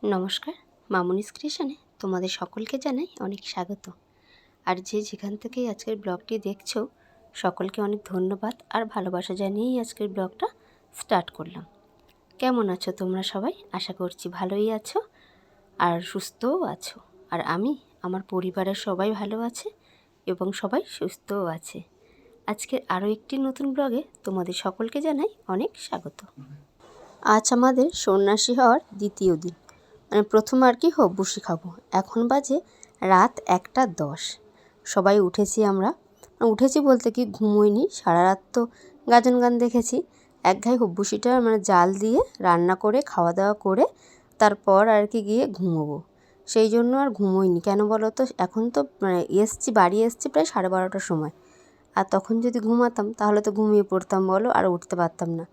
নমস্কার, মামুনিস ক্রিয়েশনে তোমাদের সকলকে জানাই অনেক স্বাগত। আর যে যেখান থেকেই আজকের ব্লগটি দেখছো সকলকে অনেক ধন্যবাদ আর ভালোবাসা জানিয়েই আজকের ব্লগটা স্টার্ট করলাম। কেমন আছো তোমরা সবাই? আশা করছি ভালোই আছো আর সুস্থও আছো। আর আমার পরিবারের সবাই ভালো আছে এবং সবাই সুস্থও আছে। আজকের আরও একটি নতুন ব্লগে তোমাদের সকলকে জানাই অনেক স্বাগত। আজ আমাদের সন্ন্যাসী হওয়ার দ্বিতীয় দিন, মানে প্রথম আর কি হব্বুসি খাবো। এখন বাজে রাত 1:10। সবাই উঠেছি, আমরা উঠেছি বলতে কি ঘুমোইনি, সারা রাত তো গাজন গান দেখেছি। এক ঘাই হব্বুসিটা মানে জাল দিয়ে রান্না করে খাওয়া দাওয়া করে তারপর আর কি গিয়ে ঘুমোবো। সেই জন্য আর ঘুমোইনি। কেন বলো তো, এখন তো মানে বাড়ি এসছি প্রায় 12:30টার সময়। আর তখন যদি ঘুমাতাম তাহলে তো ঘুমিয়ে পড়তাম বলো, আর উঠতে পারতাম না।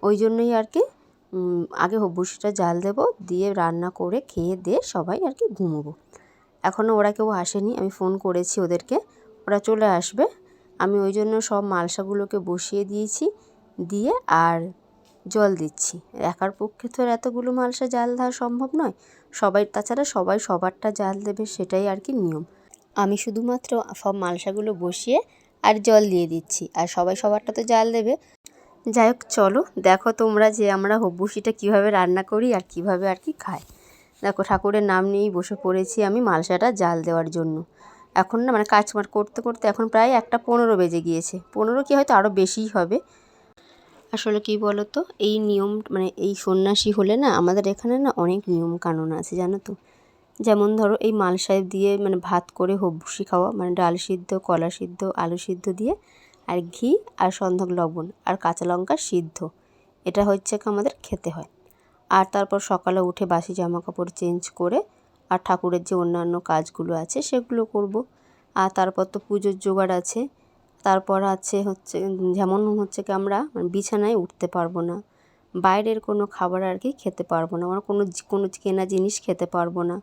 ওই জন্যই আর কি আগে হব্বুসিটা জাল দেবো, দিয়ে রান্না করে খেয়ে দিয়ে সবাই আর কি ঘুমোবো। এখনও ওরা কেউ আসেনি, আমি ফোন করেছি ওদেরকে, ওরা চলে আসবে। আমি ওই জন্য সব মালসাগুলোকে বসিয়ে দিয়েছি, দিয়ে আর জল দিচ্ছি। একার পক্ষে তো আর এতগুলো মালসা জাল দেওয়া সম্ভব নয়। তাছাড়া সবাই সবারটা জাল দেবে, সেটাই আর কি নিয়ম। আমি শুধুমাত্র সব মালসাগুলো বসিয়ে আর জল দিয়ে দিচ্ছি, আর সবাই সবারটা তো জাল দেবে। যাই হোক, চলো দেখো তোমরা যে আমরা হব্বুসিটা কীভাবে রান্না করি আর কীভাবে আর কি খাই। দেখো, ঠাকুরের নাম নিয়েই বসে পড়েছি আমি মালসাটা জাল দেওয়ার জন্য। এখন না মানে কাজ করতে করতে এখন প্রায় 1:15 বেজে গিয়েছে। 15 কি হয়তো আরও বেশিই হবে। আসলে কি বলো তো, এই নিয়ম মানে এই সন্ন্যাসী হলে না আমাদের এখানে না অনেক নিয়ম কানুন আছে জানো তো। যেমন ধরো, এই মালসায় দিয়ে মানে ভাত করে হব্বুসি খাওয়া, মানে ডাল সিদ্ধ, কলা সিদ্ধ, আলু সিদ্ধ দিয়ে আর ঘি আর সন্ধক লবণ আর কাঁচা লঙ্কা সিদ্ধ, এটা হচ্ছে আমাদের খেতে হয়। আর তারপর সকালে উঠে বাসি জামা কাপড় চেঞ্জ করে আর ঠাকুরের যে অন্যান্য কাজগুলো আছে সেগুলো করব। আর তারপর তো পুজোর জোগাড় আছে। তারপর যেমন হচ্ছে কি আমরা বিছানায় উঠতে পারবো না, বাইরের কোনো খাবার আর কি খেতে পারবো না, আমরা কোনো কেনা জিনিস খেতে পারবো না।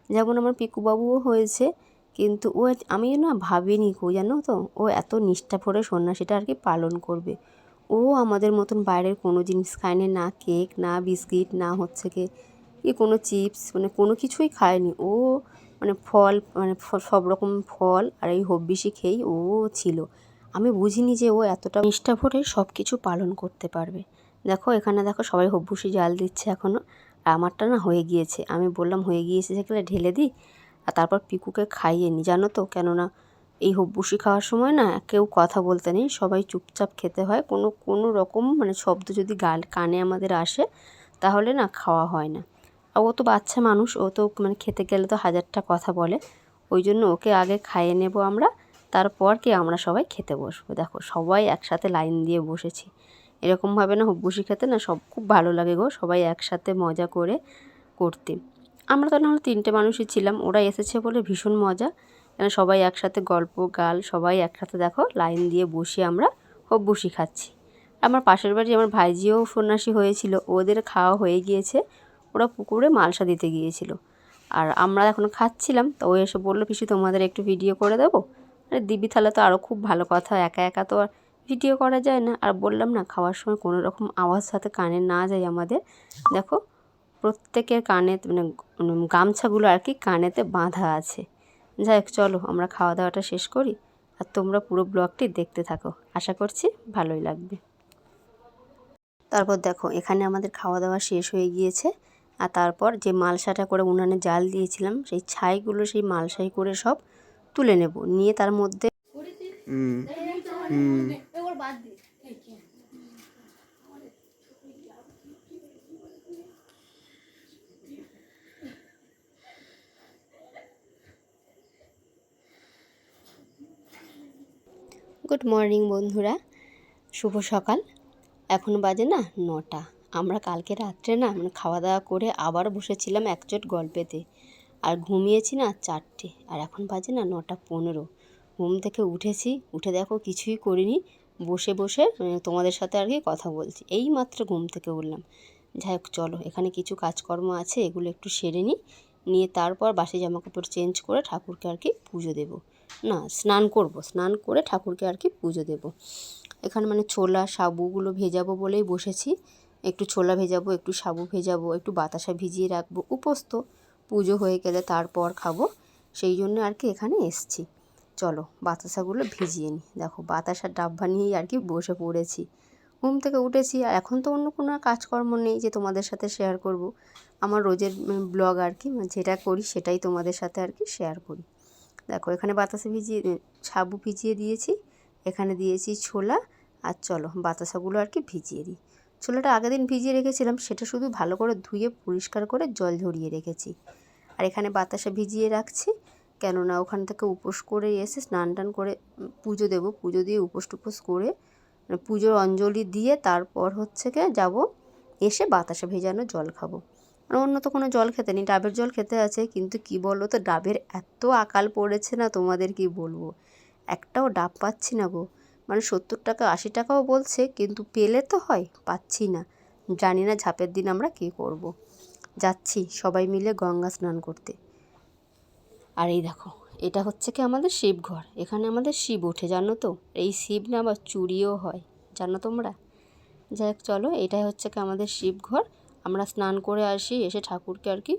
যেমন আমার পিকুবাবুও হয়েছে, কিন্তু আমি না ভাবিনি জানো তো, ও এত নিষ্ঠা ভরে সন্ন্যাসীটা আর কি পালন করবে। ও আমাদের মতন বাইরের কোনো জিনিস খায়নি, না কেক, না বিস্কিট, না হচ্ছে কি কোনো চিপস, মানে কোনো কিছুই খায়নি ও। মানে ফল, মানে সব রকম ফল আর এই হব্বিসি খেয়েই ও ছিল। আমি বুঝিনি যে ও এতটা নিষ্ঠা ভরে সব কিছু পালন করতে পারবে। দেখো এখানে দেখো, সবাই হব্বুসি জাল দিচ্ছে এখনও। আর আমারটা না হয়ে গিয়েছে, আমি বললাম হয়ে গিয়েছে সেখানে ঢেলে দিই আর তারপর পিকুকে খাইয়ে নিই, জানো তো। কেননা এই হব্বুসি খাওয়ার সময় না কেউ কথা বলতে নেই, সবাই চুপচাপ খেতে হয়। কোনো রকম মানে শব্দ যদি কানে আমাদের আসে তাহলে না খাওয়া হয় না। আর ও তো বাচ্চা মানুষ, ও তো মানে খেতে গেলে তো হাজারটা কথা বলে। ওই জন্য ওকে আগে খাইয়ে নেব আমরা, তারপর কি আমরা সবাই খেতে বসবো। দেখো সবাই একসাথে লাইন দিয়ে বসেছি। এরকমভাবে না হব্বুসি খেতে না খুব ভালো লাগে গো, সবাই একসাথে মজা করে করতে। আমরা তো নাহলে 3টে মানুষই ছিলাম, ওরা এসেছে বলে ভীষণ মজা। কেন সবাই একসাথে গল্প গাল, সবাই একসাথে দেখো লাইন দিয়ে বসে আমরা হব্বুসি খাচ্ছি। আমার পাশের বাড়ি আমার ভাইজিও সন্ন্যাসী হয়েছিল, ওদের খাওয়া হয়ে গিয়েছে, ওরা পুকুরে মালসা দিতে গিয়েছিল। আর আমরা এখন খাচ্ছিলাম, তো ও এসে বললো, পিসি তোমাদের একটু ভিডিও করে দেবো। আরে দিবি, তাহলে তো আরও খুব ভালো কথা, একা একা তো আর ভিডিও করা যায় না। আর বললাম না, খাওয়ার সময় কোনো রকম আওয়াজ সাথে কানে না যায় আমাদের। দেখো প্রত্যেকের কানে মানে গামছাগুলো আর কি কানেতে বাঁধা আছে। যাই হোক, চলো আমরা খাওয়া দাওয়াটা শেষ করি আর তোমরা পুরো ব্লগটি দেখতে থাকো, আশা করছি ভালোই লাগবে। তারপর দেখো এখানে আমাদের খাওয়া দাওয়া শেষ হয়ে গিয়েছে। আর তারপর যে মালসাটা করে উনানে জাল দিয়েছিলাম সেই ছাইগুলো সেই মালসাই করে সব তুলে নেব, নিয়ে তার মধ্যে গুড মর্নিং বন্ধুরা, শুভ সকাল। এখন বাজে না 9টা। আমরা কালকে রাত্রে না মানে খাওয়া দাওয়া করে আবার বসেছিলাম একজোট গল্পেতে, আর ঘুমিয়েছি না 4টে, আর এখন বাজে না 9:15। ঘুম থেকে উঠেছি, উঠে দেখো কিছুই করিনি, বসে বসে তোমাদের সাথে আর কি কথা বলছি। এই মাত্র ঘুম থেকে উঠলাম। যাই হোক, চলো এখানে কিছু কাজকর্ম আছে, এগুলো একটু সেরে নিয়ে তারপর বাসি জামাকাপড় চেঞ্জ করে ঠাকুরকে আর কি পুজো দেবো। না, স্নান করব, স্নান করে ঠাকুরকে আর কি পুজো দেবো। এখানে মানে ছোলা সাবুগুলো ভেজাবো বলেই বসেছি। একটু ছোলা ভেজাবো, একটু সাবু ভেজাবো, একটু বাতাসা ভিজিয়ে রাখবো, উপোস তো, পুজো হয়ে গেলে তারপর খাবো, সেই জন্য আর কি এখানে এসছি। চলো বাতাসাগুলো ভিজিয়ে নিই। দেখো বাতাসার ডাব্বা নিয়েই আর কি বসে পড়েছি, ঘুম থেকে উঠেছি। আর এখন তো অন্য কোনো কাজকর্ম নেই যে তোমাদের সাথে শেয়ার করব। আমার রোজের ব্লগ আর কি, যেটা করি সেটাই তোমাদের সাথে আর কি শেয়ার করি। দেখো এখানে বাতাসা ভিজিয়ে, সাবু ভিজিয়ে দিয়েছি, এখানে দিয়েছি ছোলা। আর চলো বাতাসাগুলো আর কি ভিজিয়ে দিই। ছোলাটা আগের দিন ভিজিয়ে রেখেছিলাম, সেটা শুধু ভালো করে ধুয়ে পরিষ্কার করে জল ঝরিয়ে রেখেছি। আর এখানে বাতাসা ভিজিয়ে রাখছি, কেননা ওখান থেকে উপোস করে এসে স্নান টান করে পুজো দেবো, পুজো দিয়ে উপোস টুপোস করে পুজোর অঞ্জলি দিয়ে তারপর হচ্ছে গিয়ে যাবো, এসে বাতাসা ভেজানো জল খাবো। আর অন্য তো কোনো জল খেতে নেই, ডাবের জল খেতে আছে। কিন্তু কি বলো তো, ডাবের এত আকাল পড়েছে না, তোমাদের কি বলবো, একটাও ডাব পাচ্ছি না গো। মানে 70 টাকা 80 টাকাও বলছে, কিন্তু পেলে তো হয়, পাচ্ছি না। জানি না ঝাঁপের দিন আমরা কী করব। যাচ্ছি সবাই মিলে গঙ্গা স্নান করতে। আর এই দেখো এটা হচ্ছে কি আমাদের শিবঘর, এখানে আমাদের শিব ওঠে জানো তো। এই শিব না আবার চুরিও হয়, জানো তোমরা। যাই হোক চলো, এটাই হচ্ছে কি আমাদের শিবঘর। আমরা স্নান করে আসি, এসে ঠাকুরকে আর কি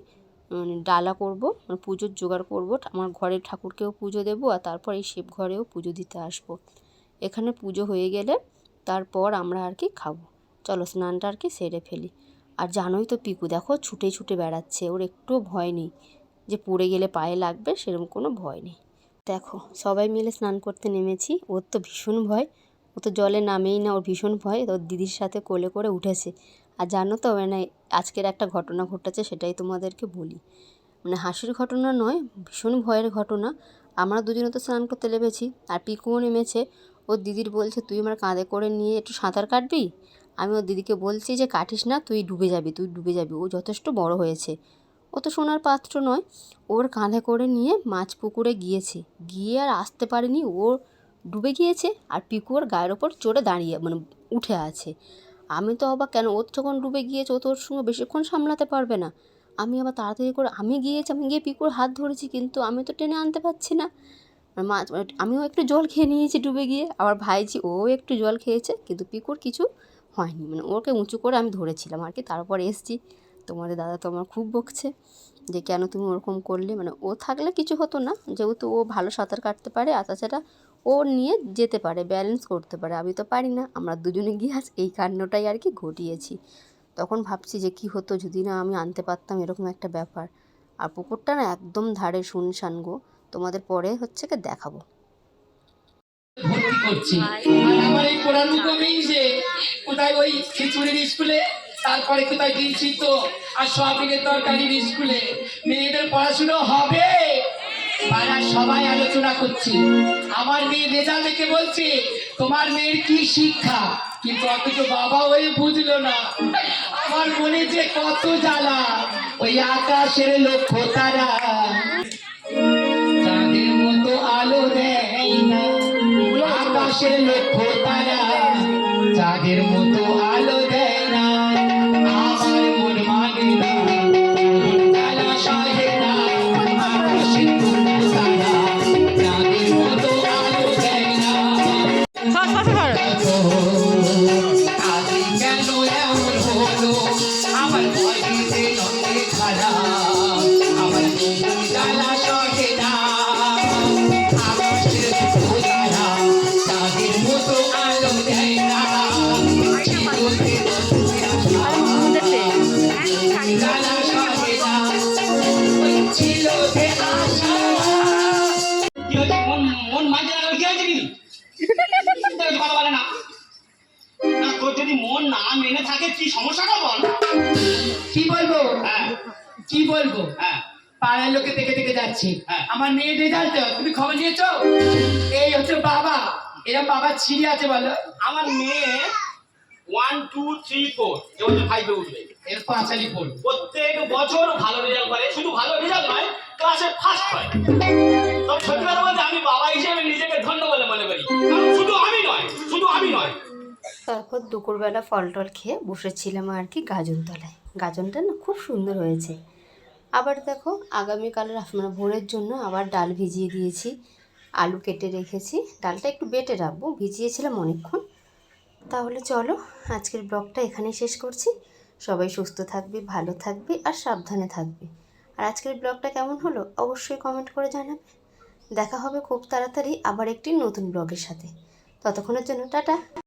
ডালা করব, মানে পুজোর জোগাড় করব। আমার ঘরের ঠাকুরকেও পুজো দেবো, আর তারপর এই শিবঘরেও পুজো দিতে আসবো। এখানে পুজো হয়ে গেলে তারপর আমরা আর কি খাবো। চলো স্নানটা আর কি সেরে ফেলি। আর জানোই তো পিকু দেখো ছুটে ছুটে বেড়াচ্ছে, ওর একটুও ভয় নেই যে পড়ে গেলে পায়ে লাগবে, সেরকম কোনো ভয় নেই। দেখো সবাই মিলে স্নান করতে নেমেছি, ওর তো ভীষণ ভয়, ও তো জলে নামেই না, ওর ভীষণ ভয়। ওর দিদির সাথে কোলে করে উঠেছে। আর জানো তো মানে আজকের একটা ঘটনা ঘটেছে, সেটাই তোমাদেরকে বলি। মানে হাসির ঘটনা নয়, ভীষণ ভয়ের ঘটনা। আমরা দুজনে তো স্নান করতে নেমেছি, আর পিকুও নেমেছে। ওর দিদির বলছে তুই আমার কাঁধে করে নিয়ে একটু সাঁতার কাটবি। আমি ওর দিদিকে বলছি যে কাটিস না, তুই ডুবে যাবি, তুই ডুবে যাবি। ও যথেষ্ট বড় হয়েছে, ও তো সোনার পাত্র নয়। ওর কাঁধে করে নিয়ে মাছ পুকুরে গিয়েছে, গিয়ে আর আসতে পারেনি, ও ডুবে গিয়েছে। আর পিকু ওর গায়ের ওপর চড়ে দাঁড়িয়ে মানে উঠে আছে। আমি তো অবাক, কেন ওর যখন ডুবে গিয়েছে ও তো ওর সঙ্গে বেশিক্ষণ সামলাতে পারবে না। আমি আবার তাড়াতাড়ি করে আমি গিয়েছি, আমি গিয়ে পিকুর হাত ধরেছি, কিন্তু আমি তো টেনে আনতে পারছি না। মাছ আমিও একটু জল খেয়ে নিয়েছি ডুবে গিয়ে, আবার ভাইজি ও একটু জল খেয়েছে, কিন্তু পিকুর কিছু হয়নি। মানে ওকে উঁচু করে আমি ধরেছিলাম আর কি, তারপর এসছি। তোমাদের দাদা তো আমার খুব বকছে যে কেন তুমি ওরকম করলে। মানে ও থাকলে কিছু হতো না, যেহেতু ও ভালো সাঁতার কাটতে পারে, আর তাছাড়া ও নিয়ে যেতে পারে, ব্যালেন্স করতে পারে, আমি তো পারি না। আমরা দুজনে গিয়ে আজ এই কাণ্ডটাই আর কি ঘটিয়েছি। তখন ভাবছি যে কি হতো যদি না আমি আনতে পারতাম, এরকম একটা ব্যাপার। আর পুকুরটা না একদম ধারে শুনশান গো, তোমাদের পরে হচ্ছে কি দেখাবো। ভর্তি করছি। আর আমার এই পোড়ালু কমিংসে কোথায় ওই খিচুড়ির স্কুলে, তারপরে কোথায় ডিম সিদ্ধ আর সয়াবিনের তরকারির স্কুলে মেয়েদের পড়াশুনো হবে। পাড়ার সবাই আলোচনা করছে, আমার মেয়ে রেজাল্ট দেখে বলছে তোমার মেয়ের কি শিক্ষা, কিন্তু অথচ বাবা ওই বুঝলো না। আমার মনে যে কত জ্বালা, ওই আকাশের লক্ষ্য তারা চাঁদের মতো আলো দেয় না, আকাশের লক্ষ্য তারা চাঁদের মতো আলো দেয় না। আমার মন মানে না, জ্বালা সহে না, আকাশের লক্ষ্য তারা চাঁদের মতো আলো দেয় না। আজ কেন এমন হলো, আমার ভয়তে নন্দে খারাপ, আমার জ্বালা সহে না, আকাশের লক্ষ্য তারা চাঁদের মতো আলো দেয় না। চিরতে বসে আসা জ্বালা সহে না, ওই চিরতে আসা। কি হচ্ছে, মন মাঝে কি হয়েছে, কি কথা বলে না। না তোর যদি মন না মেনে থাকে কি সমস্যাটা বল। কি বলবো, হ্যাঁ কি বলবো, হ্যাঁ পাড়ার লোকে দেখে দেখে যাচ্ছে আমার মেয়ের রেজাল্ট, তুমি খবর নিয়েছো? এই হচ্ছে বাবা, এরা বাবা ছিঁড়ে আছে বলো। আমার মেয়ে 1 2 3 4 এবছর 5 এ উঠবে, এর পাঁচালি পড় প্রত্যেক বছর ভালো রেজাল্ট করে, শুধু ভালো রেজাল্ট নয় ক্লাসে ফার্স্ট হয়। তবে সত্যি কথা বলতে আমি বাবা হিসেবে নিজেকে ধন্য বলে মনে করি, কারণ শুধু আমি নয়। তারপর দুপুরবেলা ফল টল খেয়ে বসেছিলাম আর কি গাজনতলায়। গাজনটা না খুব সুন্দর হয়েছে। আবার দেখো আগামীকালের মানে ভোরের জন্য আবার ডাল ভিজিয়ে দিয়েছি, আলু কেটে রেখেছি। ডালটা একটু বেটে রাখবো, ভিজিয়েছিলাম অনেকক্ষণ। তাহলে চলো আজকের ব্লগটা এখানেই শেষ করছি। সবাই সুস্থ থাকবে, ভালো থাকবে আর সাবধানে থাকবে। আর আজকের ব্লগটা কেমন হলো অবশ্যই কমেন্ট করে জানাবে। দেখা হবে খুব তাড়াতাড়ি আবার একটি নতুন ব্লগের সাথে। ততক্ষণের জন্য টাটা।